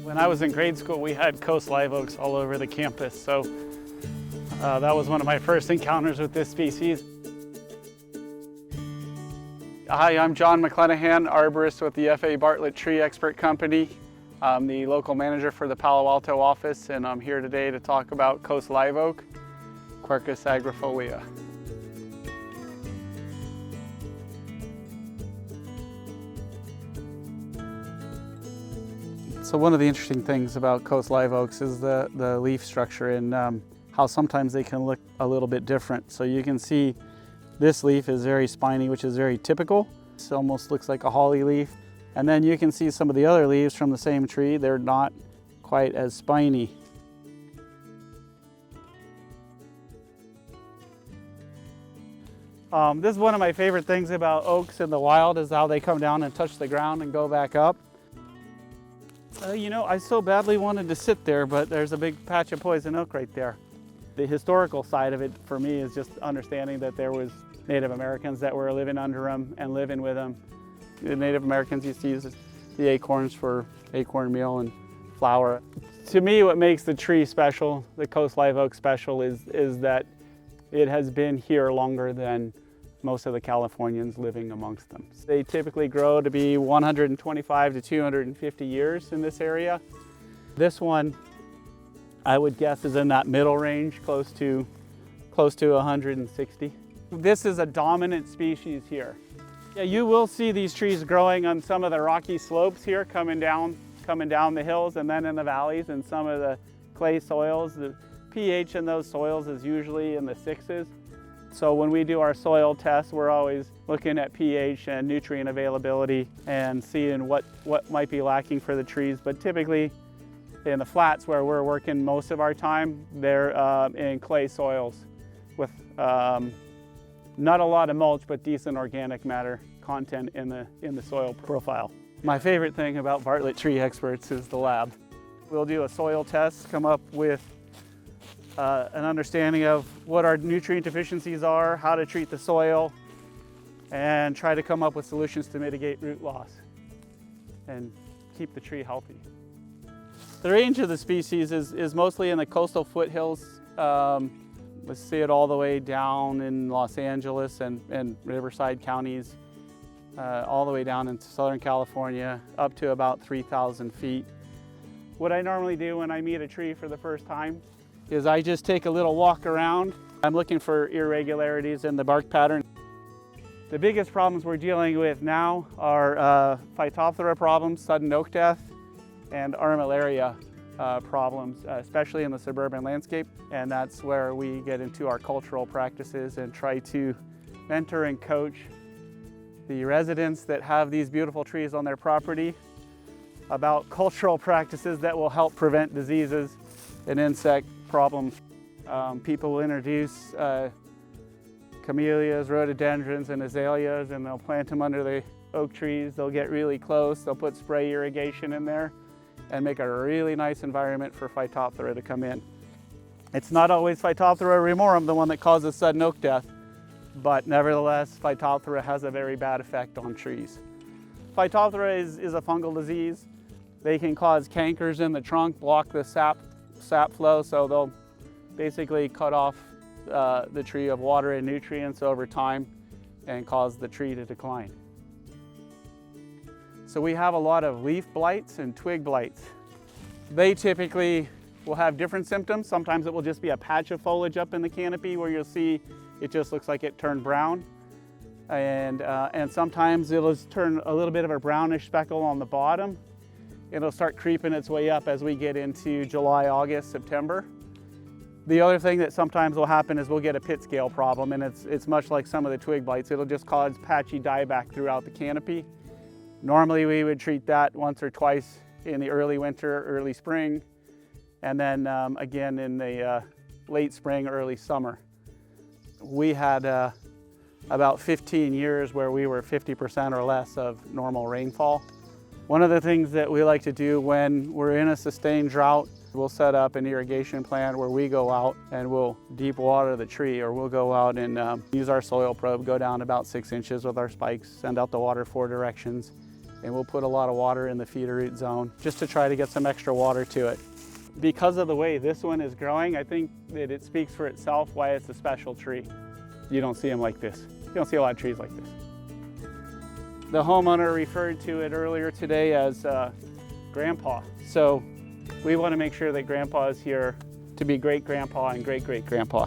When I was in grade school, we had coast live oaks all over the campus, so that was one of my first encounters with this species. Hi, I'm John McClenahan, arborist with the F.A. Bartlett Tree Expert Company. I'm the local manager for the Palo Alto office, and I'm here today to talk about coast live oak, Quercus agrifolia. So one of the interesting things about coast live oaks is the leaf structure and how sometimes they can look a little bit different. So you can see this leaf is very spiny, which is very typical. It almost looks like a holly leaf. And then you can see some of the other leaves from the same tree. They're not quite as spiny. This is one of my favorite things about oaks in the wild is how they come down and touch the ground and go back up. You know, I so badly wanted to sit there, but there's a big patch of poison oak right there. The historical side of it for me is just understanding that there was Native Americans that were living under them and living with them. The Native Americans used to use the acorns for acorn meal and flour. To me, what makes the tree special, the coast live oak special, is that it has been here longer than most of the Californians living amongst them. They typically grow to be 125 to 250 years in this area. This one, I would guess, is in that middle range, close to 160. This is a dominant species here. Yeah, you will see these trees growing on some of the rocky slopes here, coming down the hills, and then in the valleys and some of the clay soils. The pH in those soils is usually in the 6s. So when we do our soil tests, we're always looking at pH and nutrient availability and seeing what might be lacking for the trees. But typically in the flats where we're working most of our time, they're in clay soils with not a lot of mulch, but decent organic matter content in the soil profile. My favorite thing about Bartlett Tree Experts is the lab. We'll do a soil test, come up with an understanding of what our nutrient deficiencies are, how to treat the soil, and try to come up with solutions to mitigate root loss and keep the tree healthy. The range of the species is mostly in the coastal foothills. We see it all the way down in Los Angeles and Riverside counties, all the way down into Southern California, up to about 3,000 feet. What I normally do when I meet a tree for the first time is I just take a little walk around. I'm looking for irregularities in the bark pattern. The biggest problems we're dealing with now are Phytophthora problems, sudden oak death, and armillaria problems, especially in the suburban landscape. And that's where we get into our cultural practices and try to mentor and coach the residents that have these beautiful trees on their property about cultural practices that will help prevent diseases and insect problems. People will introduce camellias, rhododendrons, and azaleas, and they'll plant them under the oak trees. They'll get really close. They'll put spray irrigation in there and make a really nice environment for Phytophthora to come in. It's not always Phytophthora remorum, the one that causes sudden oak death, but nevertheless, Phytophthora has a very bad effect on trees. Phytophthora is a fungal disease. They can cause cankers in the trunk, block the sap flow, so they'll basically cut off the tree of water and nutrients over time and cause the tree to decline. So we have a lot of leaf blights and twig blights. They typically will have different symptoms. Sometimes it will just be a patch of foliage up in the canopy where you'll see it just looks like it turned brown. And sometimes it'll turn a little bit of a brownish speckle on the bottom. It'll start creeping its way up as we get into July, August, September. The other thing that sometimes will happen is we'll get a pit scale problem, and it's much like some of the twig blights. It'll just cause patchy dieback throughout the canopy. Normally we would treat that once or twice in the early winter, early spring, and then again in the late spring, early summer. We had about 15 years where we were 50% or less of normal rainfall. One of the things that we like to do when we're in a sustained drought, we'll set up an irrigation plan where we go out and we'll deep water the tree, or we'll go out and use our soil probe, go down about 6 inches with our spikes, send out the water 4 directions, and we'll put a lot of water in the feeder root zone just to try to get some extra water to it. Because of the way this one is growing, I think that it speaks for itself why it's a special tree. You don't see them like this. You don't see a lot of trees like this. The homeowner referred to it earlier today as Grandpa. So we want to make sure that Grandpa is here to be great grandpa and great great grandpa.